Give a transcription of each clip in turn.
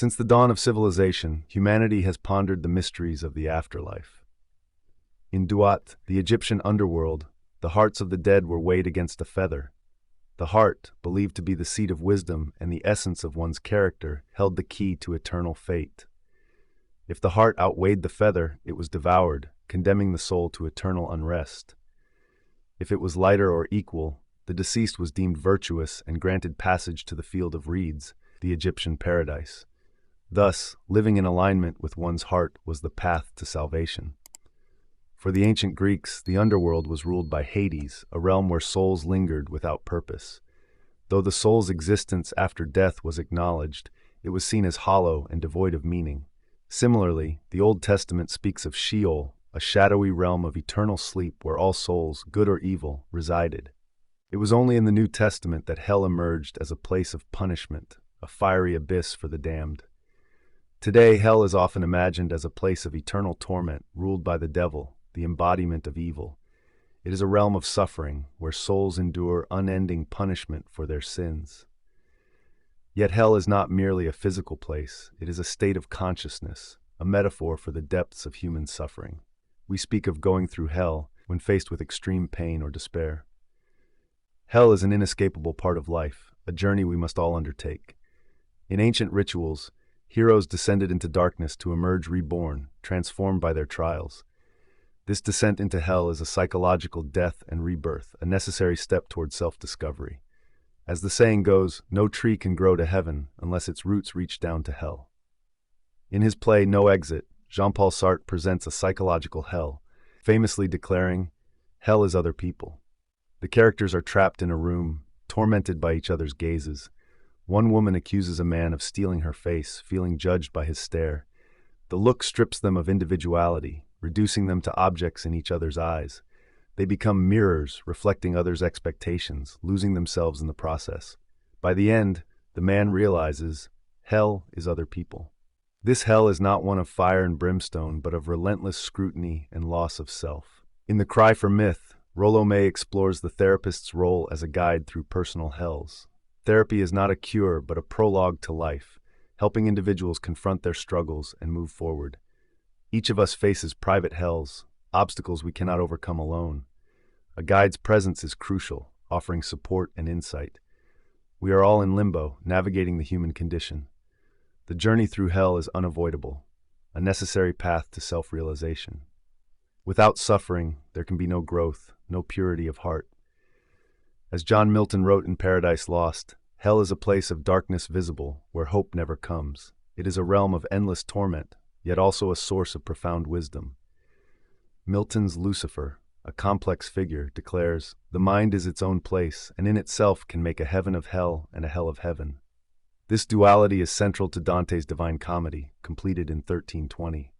Since the dawn of civilization, humanity has pondered the mysteries of the afterlife. In Duat, the Egyptian underworld, the hearts of the dead were weighed against a feather. The heart, believed to be the seat of wisdom and the essence of one's character, held the key to eternal fate. If the heart outweighed the feather, it was devoured, condemning the soul to eternal unrest. If it was lighter or equal, the deceased was deemed virtuous and granted passage to the field of reeds, the Egyptian paradise. Thus, living in alignment with one's heart was the path to salvation. For the ancient Greeks, the underworld was ruled by Hades, a realm where souls lingered without purpose. Though the soul's existence after death was acknowledged, it was seen as hollow and devoid of meaning. Similarly, the Old Testament speaks of Sheol, a shadowy realm of eternal sleep where all souls, good or evil, resided. It was only in the New Testament that hell emerged as a place of punishment, a fiery abyss for the damned. Today, hell is often imagined as a place of eternal torment ruled by the devil, the embodiment of evil. It is a realm of suffering where souls endure unending punishment for their sins. Yet hell is not merely a physical place, it is a state of consciousness, a metaphor for the depths of human suffering. We speak of going through hell when faced with extreme pain or despair. Hell is an inescapable part of life, a journey we must all undertake. In ancient rituals, heroes descended into darkness to emerge reborn, transformed by their trials. This descent into hell is a psychological death and rebirth, a necessary step toward self-discovery. As the saying goes, no tree can grow to heaven unless its roots reach down to hell. In his play No Exit, Jean-Paul Sartre presents a psychological hell, famously declaring, "Hell is other people." The characters are trapped in a room, tormented by each other's gazes. One woman accuses a man of stealing her face, feeling judged by his stare. The look strips them of individuality, reducing them to objects in each other's eyes. They become mirrors, reflecting others' expectations, losing themselves in the process. By the end, the man realizes, hell is other people. This hell is not one of fire and brimstone, but of relentless scrutiny and loss of self. In The Cry for Myth, Rollo May explores the therapist's role as a guide through personal hells. Therapy is not a cure, but a prologue to life, helping individuals confront their struggles and move forward. Each of us faces private hells, obstacles we cannot overcome alone. A guide's presence is crucial, offering support and insight. We are all in limbo, navigating the human condition. The journey through hell is unavoidable, a necessary path to self-realization. Without suffering, there can be no growth, no purity of heart. As John Milton wrote in Paradise Lost, hell is a place of darkness visible, where hope never comes. It is a realm of endless torment, yet also a source of profound wisdom. Milton's Lucifer, a complex figure, declares, "The mind is its own place, and in itself can make a heaven of hell and a hell of heaven." This duality is central to Dante's Divine Comedy, completed in 1320.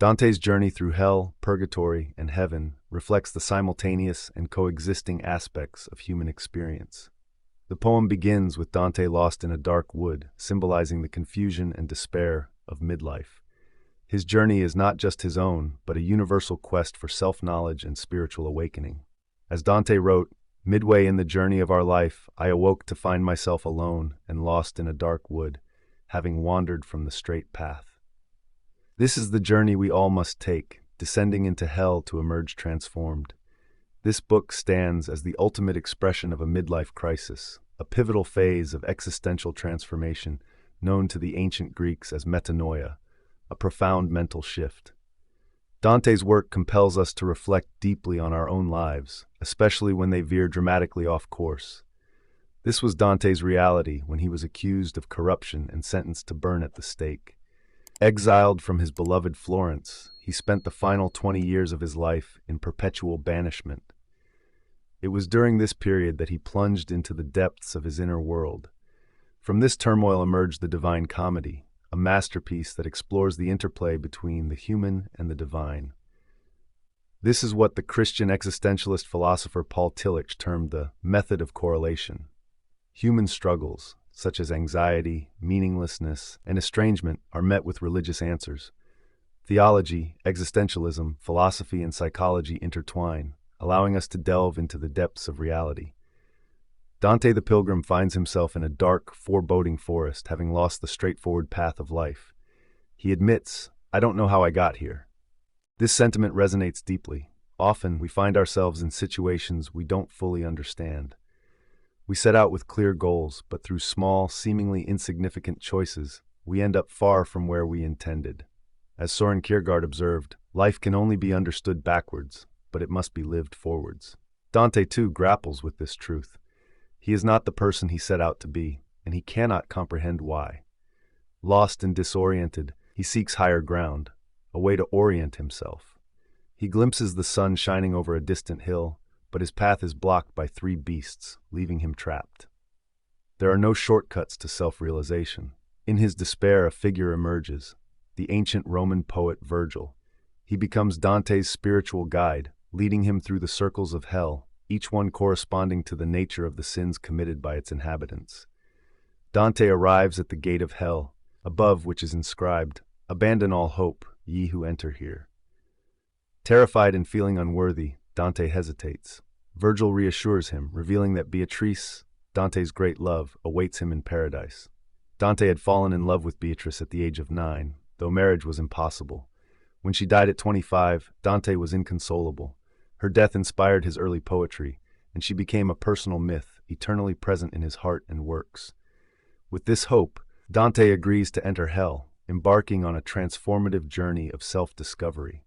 Dante's journey through hell, purgatory, and heaven reflects the simultaneous and coexisting aspects of human experience. The poem begins with Dante lost in a dark wood, symbolizing the confusion and despair of midlife. His journey is not just his own, but a universal quest for self-knowledge and spiritual awakening. As Dante wrote, "Midway in the journey of our life, I awoke to find myself alone and lost in a dark wood, having wandered from the straight path." This is the journey we all must take, descending into hell to emerge transformed. This book stands as the ultimate expression of a midlife crisis, a pivotal phase of existential transformation known to the ancient Greeks as metanoia, a profound mental shift. Dante's work compels us to reflect deeply on our own lives, especially when they veer dramatically off course. This was Dante's reality when he was accused of corruption and sentenced to burn at the stake. Exiled from his beloved Florence, he spent the final 20 years of his life in perpetual banishment. It was during this period that he plunged into the depths of his inner world. From this turmoil emerged the Divine Comedy, a masterpiece that explores the interplay between the human and the divine. This is what the Christian existentialist philosopher Paul Tillich termed the method of correlation. Human struggles, such as anxiety, meaninglessness, and estrangement, are met with religious answers. Theology, existentialism, philosophy, and psychology intertwine, allowing us to delve into the depths of reality. Dante the pilgrim finds himself in a dark, foreboding forest, having lost the straightforward path of life. He admits, "I don't know how I got here." This sentiment resonates deeply. Often, we find ourselves in situations we don't fully understand. We set out with clear goals, but through small, seemingly insignificant choices, we end up far from where we intended. As Soren Kierkegaard observed, life can only be understood backwards, but it must be lived forwards. Dante, too, grapples with this truth. He is not the person he set out to be, and he cannot comprehend why. Lost and disoriented, he seeks higher ground, a way to orient himself. He glimpses the sun shining over a distant hill, but his path is blocked by three beasts, leaving him trapped. There are no shortcuts to self-realization. In his despair, a figure emerges, the ancient Roman poet Virgil. He becomes Dante's spiritual guide, leading him through the circles of hell, each one corresponding to the nature of the sins committed by its inhabitants. Dante arrives at the gate of hell, above which is inscribed, "Abandon all hope, ye who enter here." Terrified and feeling unworthy, Dante hesitates. Virgil reassures him, revealing that Beatrice, Dante's great love, awaits him in paradise. Dante had fallen in love with Beatrice at the age of 9, though marriage was impossible. When she died at 25, Dante was inconsolable. Her death inspired his early poetry, and she became a personal myth, eternally present in his heart and works. With this hope, Dante agrees to enter hell, embarking on a transformative journey of self-discovery.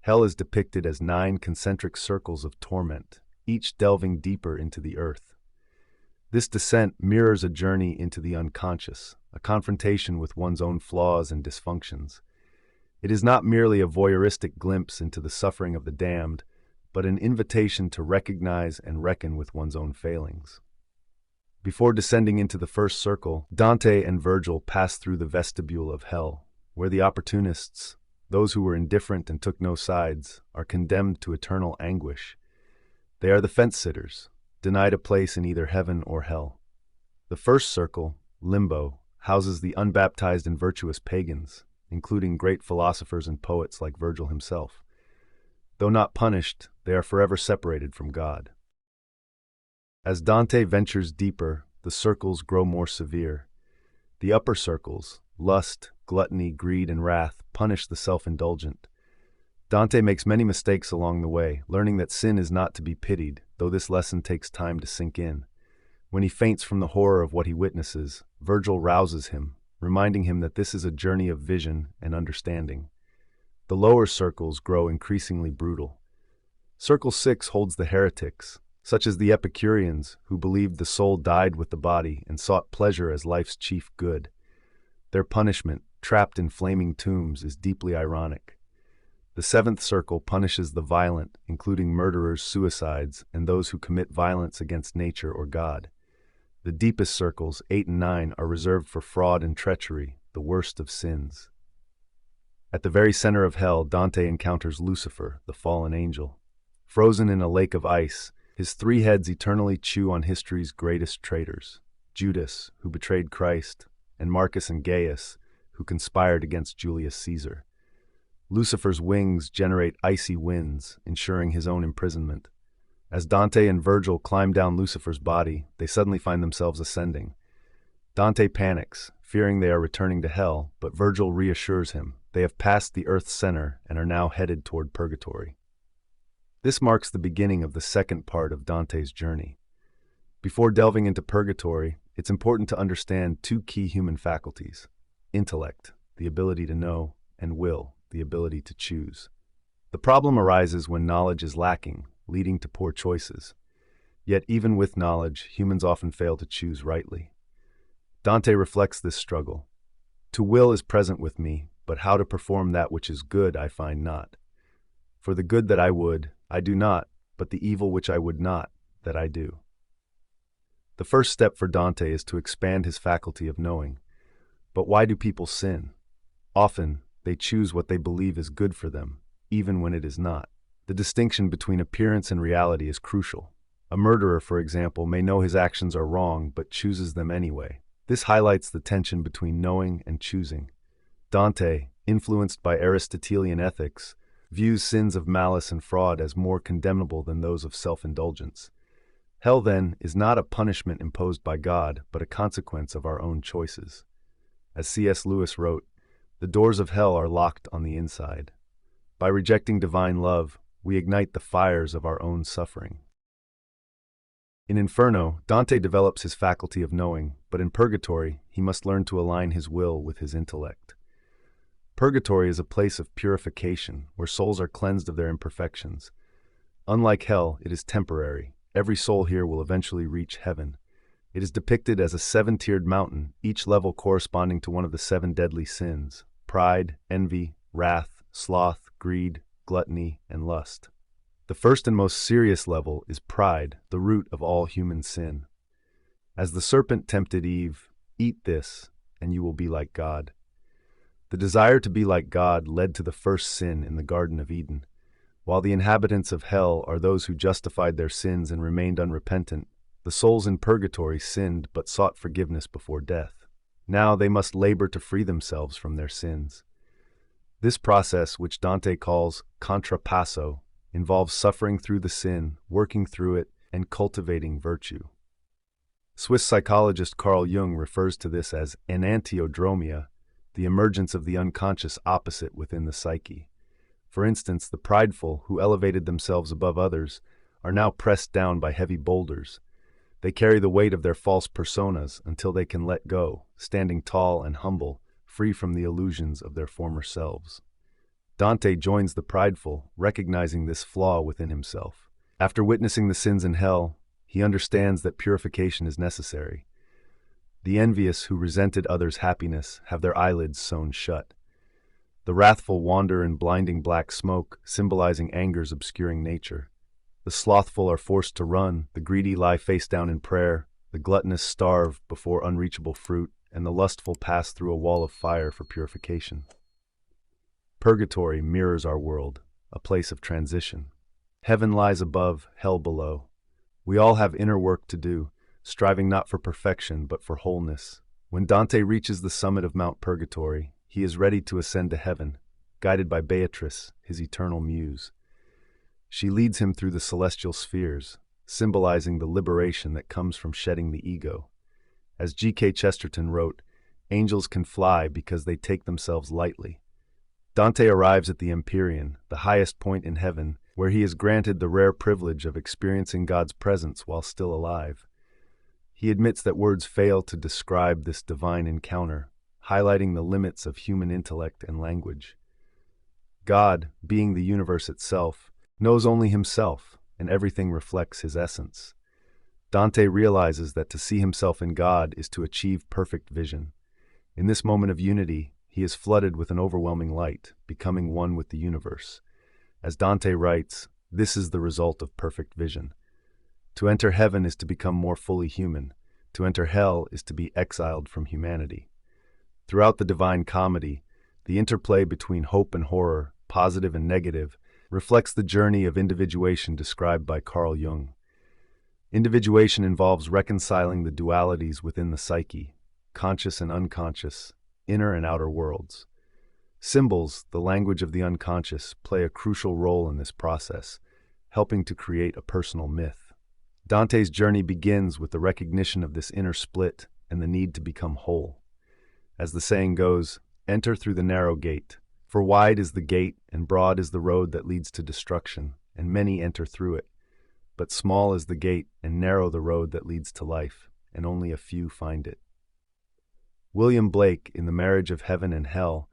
Hell is depicted as 9 concentric circles of torment, each delving deeper into the earth. This descent mirrors a journey into the unconscious, a confrontation with one's own flaws and dysfunctions. It is not merely a voyeuristic glimpse into the suffering of the damned, but an invitation to recognize and reckon with one's own failings. Before descending into the first circle, Dante and Virgil pass through the vestibule of hell, where the opportunists, those who were indifferent and took no sides, are condemned to eternal anguish. They are the fence-sitters, denied a place in either heaven or hell. The first circle, limbo, houses the unbaptized and virtuous pagans, including great philosophers and poets like Virgil himself. Though not punished, they are forever separated from God. As Dante ventures deeper, the circles grow more severe. The upper circles, lust, gluttony, greed, and wrath, punish the self-indulgent. Dante makes many mistakes along the way, learning that sin is not to be pitied, though this lesson takes time to sink in. When he faints from the horror of what he witnesses, Virgil rouses him, reminding him that this is a journey of vision and understanding. The lower circles grow increasingly brutal. Circle 6 holds the heretics, such as the Epicureans, who believed the soul died with the body and sought pleasure as life's chief good. Their punishment, trapped in flaming tombs, is deeply ironic. The 7th circle punishes the violent, including murderers, suicides, and those who commit violence against nature or God. The deepest circles, 8 and 9, are reserved for fraud and treachery, the worst of sins. At the very center of hell, Dante encounters Lucifer, the fallen angel. Frozen in a lake of ice, his 3 heads eternally chew on history's greatest traitors: Judas, who betrayed Christ, and Marcus and Gaius, who conspired against Julius Caesar. Lucifer's wings generate icy winds, ensuring his own imprisonment. As Dante and Virgil climb down Lucifer's body, they suddenly find themselves ascending. Dante panics, fearing they are returning to hell, but Virgil reassures him. They have passed the earth's center and are now headed toward purgatory. This marks the beginning of the second part of Dante's journey. Before delving into purgatory, it's important to understand 2 key human faculties: intellect, the ability to know, and will, the ability to choose. The problem arises when knowledge is lacking, leading to poor choices. Yet even with knowledge, humans often fail to choose rightly. Dante reflects this struggle. "To will is present with me, but how to perform that which is good I find not. For the good that I would, I do not, but the evil which I would not, that I do." The first step for Dante is to expand his faculty of knowing. But why do people sin? Often, they choose what they believe is good for them, even when it is not. The distinction between appearance and reality is crucial. A murderer, for example, may know his actions are wrong, but chooses them anyway. This highlights the tension between knowing and choosing. Dante, influenced by Aristotelian ethics, views sins of malice and fraud as more condemnable than those of self-indulgence. Hell, then, is not a punishment imposed by God, but a consequence of our own choices. As C.S. Lewis wrote, "The doors of hell are locked on the inside. By rejecting divine love, we ignite the fires of our own suffering." In Inferno, Dante develops his faculty of knowing, but in Purgatory, he must learn to align his will with his intellect. Purgatory is a place of purification, where souls are cleansed of their imperfections. Unlike hell, it is temporary. Every soul here will eventually reach heaven. It is depicted as a seven-tiered mountain, each level corresponding to one of the seven deadly sins: pride, envy, wrath, sloth, greed, gluttony, and lust. The first and most serious level is pride, the root of all human sin. As the serpent tempted Eve, "Eat this, and you will be like God." The desire to be like God led to the first sin in the Garden of Eden. While the inhabitants of hell are those who justified their sins and remained unrepentant, the souls in purgatory sinned but sought forgiveness before death. Now they must labor to free themselves from their sins. This process, which Dante calls contrapasso, involves suffering through the sin, working through it, and cultivating virtue. Swiss psychologist Carl Jung refers to this as enantiodromia, the emergence of the unconscious opposite within the psyche. For instance, the prideful, who elevated themselves above others, are now pressed down by heavy boulders. They carry the weight of their false personas until they can let go, standing tall and humble, free from the illusions of their former selves. Dante joins the prideful, recognizing this flaw within himself. After witnessing the sins in hell, he understands that purification is necessary. The envious who resented others' happiness have their eyelids sewn shut. The wrathful wander in blinding black smoke, symbolizing anger's obscuring nature. The slothful are forced to run, the greedy lie face down in prayer, the gluttonous starve before unreachable fruit, and the lustful pass through a wall of fire for purification. Purgatory mirrors our world, a place of transition. Heaven lies above, hell below. We all have inner work to do, striving not for perfection but for wholeness. When Dante reaches the summit of Mount Purgatory, he is ready to ascend to heaven, guided by Beatrice, his eternal muse. She leads him through the celestial spheres, symbolizing the liberation that comes from shedding the ego. As G.K. Chesterton wrote, "Angels can fly because they take themselves lightly." Dante arrives at the Empyrean, the highest point in heaven, where he is granted the rare privilege of experiencing God's presence while still alive. He admits that words fail to describe this divine encounter, highlighting the limits of human intellect and language. God, being the universe itself, knows only himself, and everything reflects his essence. Dante realizes that to see himself in God is to achieve perfect vision. In this moment of unity, he is flooded with an overwhelming light, becoming one with the universe. As Dante writes, this is the result of perfect vision. To enter heaven is to become more fully human. To enter hell is to be exiled from humanity. Throughout the Divine Comedy, the interplay between hope and horror, positive and negative, reflects the journey of individuation described by Carl Jung. Individuation involves reconciling the dualities within the psyche, conscious and unconscious, inner and outer worlds. Symbols, the language of the unconscious, play a crucial role in this process, helping to create a personal myth. Dante's journey begins with the recognition of this inner split and the need to become whole. As the saying goes, enter through the narrow gate, for wide is the gate and broad is the road that leads to destruction, and many enter through it. But small is the gate and narrow the road that leads to life, and only a few find it. William Blake, in The Marriage of Heaven and Hell,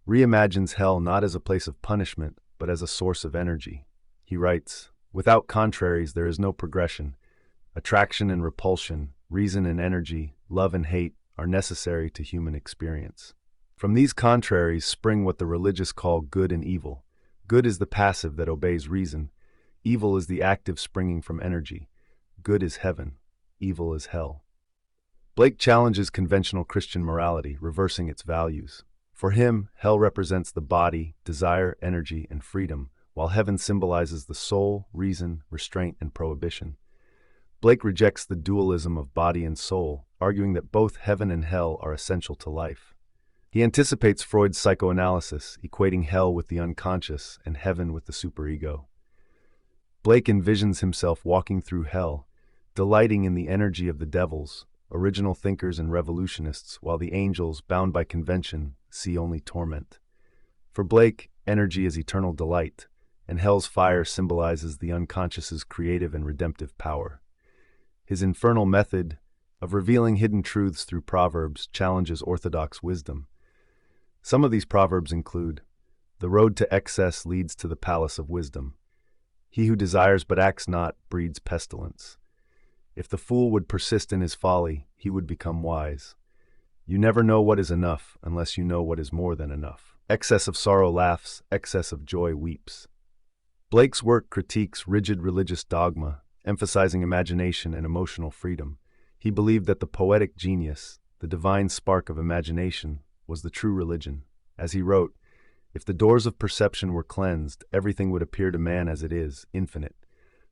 reimagines hell not as a place of punishment, but as a source of energy. He writes, "Without contraries there is no progression. Attraction and repulsion, reason and energy, love and hate are necessary to human experience. From these contraries spring what the religious call good and evil. Good is the passive that obeys reason. Evil is the active springing from energy. Good is heaven. Evil is hell." Blake challenges conventional Christian morality, reversing its values. For him, hell represents the body, desire, energy, and freedom, while heaven symbolizes the soul, reason, restraint, and prohibition. Blake rejects the dualism of body and soul, arguing that both heaven and hell are essential to life. He anticipates Freud's psychoanalysis, equating hell with the unconscious and heaven with the superego. Blake envisions himself walking through hell, delighting in the energy of the devils, original thinkers and revolutionists, while the angels, bound by convention, see only torment. For Blake, energy is eternal delight, and hell's fire symbolizes the unconscious's creative and redemptive power. His infernal method of revealing hidden truths through proverbs challenges orthodox wisdom. Some of these proverbs include, "The road to excess leads to the palace of wisdom. He who desires but acts not breeds pestilence. If the fool would persist in his folly, he would become wise. You never know what is enough unless you know what is more than enough. Excess of sorrow laughs, excess of joy weeps." Blake's work critiques rigid religious dogma, emphasizing imagination and emotional freedom. He believed that the poetic genius, the divine spark of imagination, was the true religion. As he wrote, "If the doors of perception were cleansed, everything would appear to man as it is, infinite.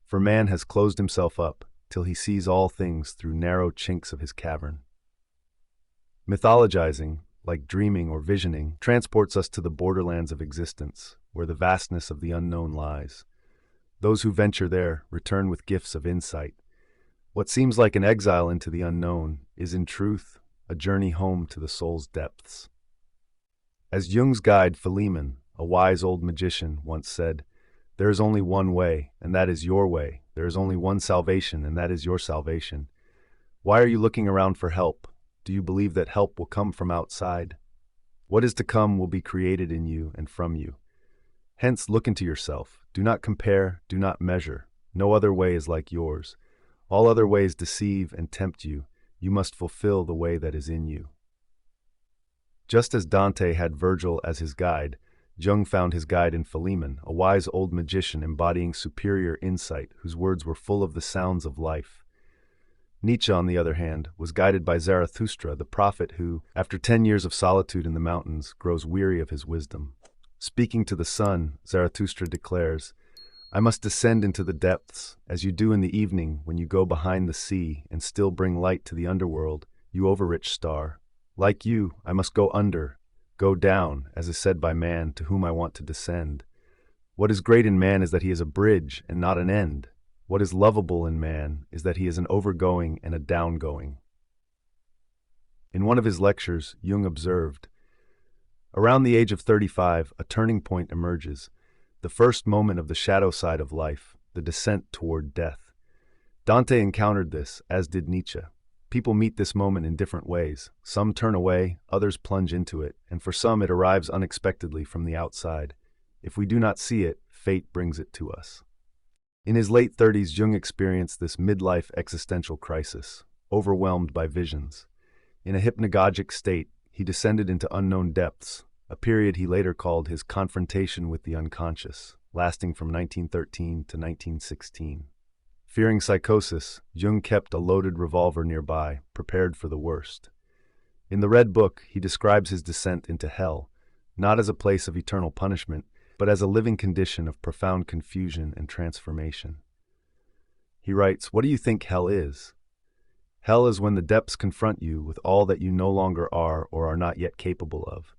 For man has closed himself up, till he sees all things through narrow chinks of his cavern." Mythologizing, like dreaming or visioning, transports us to the borderlands of existence, where the vastness of the unknown lies. Those who venture there return with gifts of insight. What seems like an exile into the unknown is, in truth, a journey home to the soul's depths. As Jung's guide Philemon, a wise old magician, once said, "There is only one way, and that is your way. There is only one salvation, and that is your salvation. Why are you looking around for help? Do you believe that help will come from outside? What is to come will be created in you and from you. Hence, look into yourself. Do not compare, do not measure. No other way is like yours. All other ways deceive and tempt you. You must fulfill the way that is in you." Just as Dante had Virgil as his guide, Jung found his guide in Philemon, a wise old magician embodying superior insight, whose words were full of the sounds of life. Nietzsche, on the other hand, was guided by Zarathustra, the prophet who, after 10 years of solitude in the mountains, grows weary of his wisdom. Speaking to the sun, Zarathustra declares, "I must descend into the depths, as you do in the evening when you go behind the sea and still bring light to the underworld, you overrich star. Like you, I must go under, go down, as is said by man, to whom I want to descend. What is great in man is that he is a bridge and not an end. What is lovable in man is that he is an overgoing and a downgoing." In one of his lectures, Jung observed, "Around the age of 35, a turning point emerges, the first moment of the shadow side of life, the descent toward death. Dante encountered this, as did Nietzsche. People meet this moment in different ways. Some turn away, others plunge into it, and for some it arrives unexpectedly from the outside. If we do not see it, fate brings it to us." In his late 30s, Jung experienced this midlife existential crisis, overwhelmed by visions. In a hypnagogic state, he descended into unknown depths, a period he later called his confrontation with the unconscious, lasting from 1913 to 1916. Fearing psychosis, Jung kept a loaded revolver nearby, prepared for the worst. In the Red Book, he describes his descent into hell, not as a place of eternal punishment, but as a living condition of profound confusion and transformation. He writes, "What do you think hell is? Hell is when the depths confront you with all that you no longer are or are not yet capable of.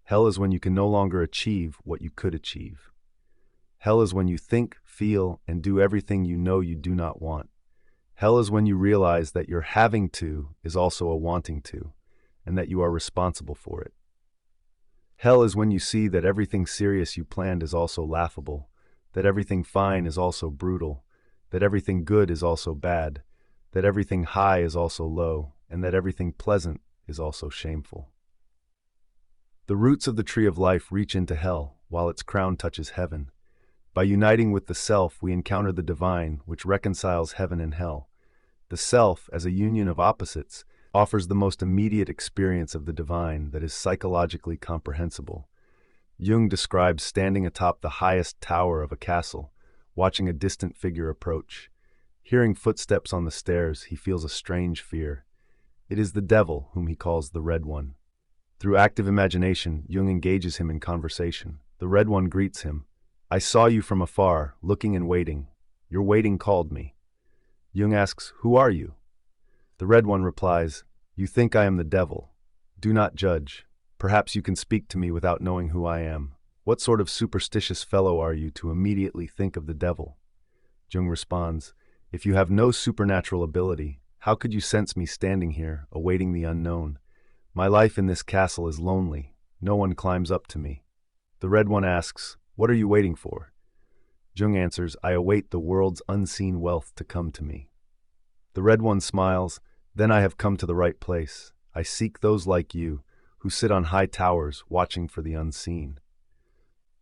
Hell is when you can no longer achieve what you could achieve. Hell is when you think, feel, and do everything you know you do not want. Hell is when you realize that your having to is also a wanting to, and that you are responsible for it. Hell is when you see that everything serious you planned is also laughable, that everything fine is also brutal, that everything good is also bad, that everything high is also low, and that everything pleasant is also shameful." The roots of the tree of life reach into hell, while its crown touches heaven. By uniting with the self, we encounter the divine, which reconciles heaven and hell. The self, as a union of opposites, offers the most immediate experience of the divine that is psychologically comprehensible. Jung describes standing atop the highest tower of a castle, watching a distant figure approach. Hearing footsteps on the stairs, he feels a strange fear. It is the devil, whom he calls the Red One. Through active imagination, Jung engages him in conversation. The Red One greets him. "I saw you from afar, looking and waiting. Your waiting called me." Jung asks, "Who are you?" The Red One replies, "You think I am the devil. Do not judge. Perhaps you can speak to me without knowing who I am. What sort of superstitious fellow are you to immediately think of the devil?" Jung responds, If you have no supernatural ability, how could you sense me standing here, awaiting the unknown? My life in this castle is lonely. No one climbs up to me. The Red One asks, "What are you waiting for?" Jung answers, "I await the world's unseen wealth to come to me." The Red One smiles, "Then I have come to the right place. I seek those like you, who sit on high towers, watching for the unseen."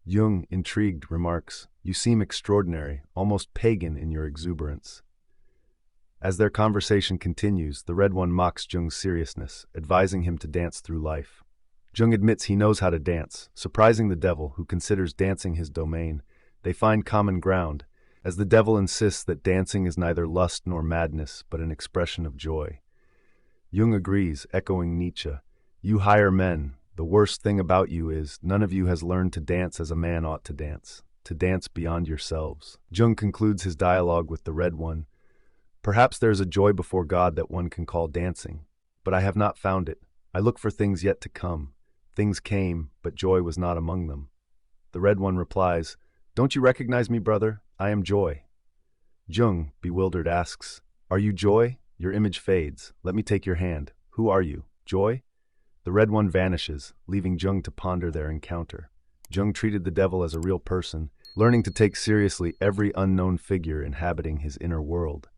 Jung, intrigued, remarks, "You seem extraordinary, almost pagan in your exuberance." As their conversation continues, the Red One mocks Jung's seriousness, advising him to dance through life. Jung admits he knows how to dance, surprising the devil, who considers dancing his domain. They find common ground, as the devil insists that dancing is neither lust nor madness, but an expression of joy. Jung agrees, echoing Nietzsche, "You higher men, the worst thing about you is none of you has learned to dance as a man ought to dance beyond yourselves." Jung concludes his dialogue with the Red One, "Perhaps there is a joy before God that one can call dancing, but I have not found it. I look for things yet to come. Things came, but joy was not among them." The Red One replies, "Don't you recognize me, brother? I am joy." Jung, bewildered, asks, "Are you joy? Your image fades. Let me take your hand. Who are you? Joy?" The Red One vanishes, leaving Jung to ponder their encounter. Jung treated the devil as a real person, learning to take seriously every unknown figure inhabiting his inner world.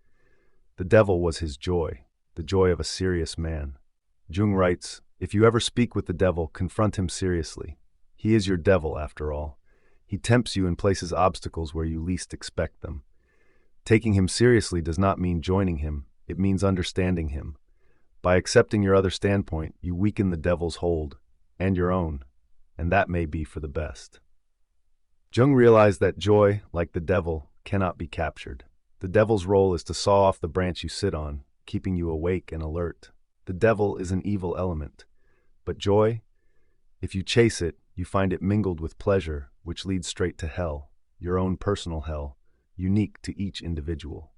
The devil was his joy, the joy of a serious man. Jung writes, "If you ever speak with the devil, confront him seriously. He is your devil, after all. He tempts you and places obstacles where you least expect them. Taking him seriously does not mean joining him, it means understanding him. By accepting your other standpoint, you weaken the devil's hold, and your own, and that may be for the best." Jung realized that joy, like the devil, cannot be captured. The devil's role is to saw off the branch you sit on, keeping you awake and alert. The devil is an evil element. But joy? If you chase it, you find it mingled with pleasure, which leads straight to hell, your own personal hell, unique to each individual.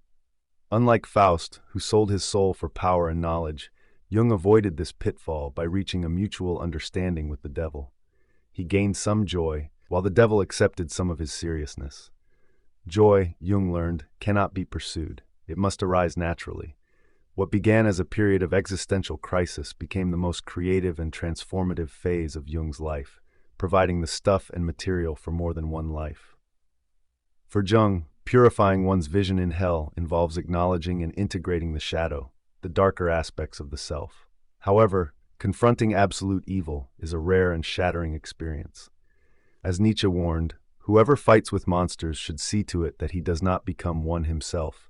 Unlike Faust, who sold his soul for power and knowledge, Jung avoided this pitfall by reaching a mutual understanding with the devil. He gained some joy, while the devil accepted some of his seriousness. Joy, Jung learned, cannot be pursued. It must arise naturally. What began as a period of existential crisis became the most creative and transformative phase of Jung's life, providing the stuff and material for more than one life. For Jung, purifying one's vision in hell involves acknowledging and integrating the shadow, the darker aspects of the self. However, confronting absolute evil is a rare and shattering experience. As Nietzsche warned, whoever fights with monsters should see to it that he does not become one himself,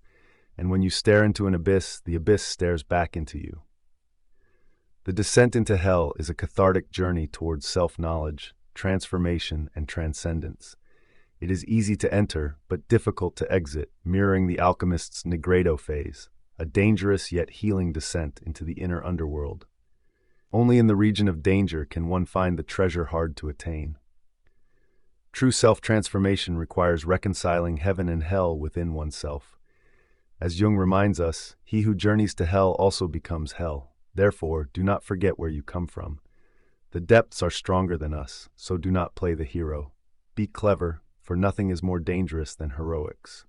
and when you stare into an abyss, the abyss stares back into you. The descent into hell is a cathartic journey towards self-knowledge, transformation, and transcendence. It is easy to enter, but difficult to exit, mirroring the alchemist's Negredo phase, a dangerous yet healing descent into the inner underworld. Only in the region of danger can one find the treasure hard to attain. True self-transformation requires reconciling heaven and hell within oneself. As Jung reminds us, he who journeys to hell also becomes hell. Therefore, do not forget where you come from. The depths are stronger than us, so do not play the hero. Be clever, for nothing is more dangerous than heroics.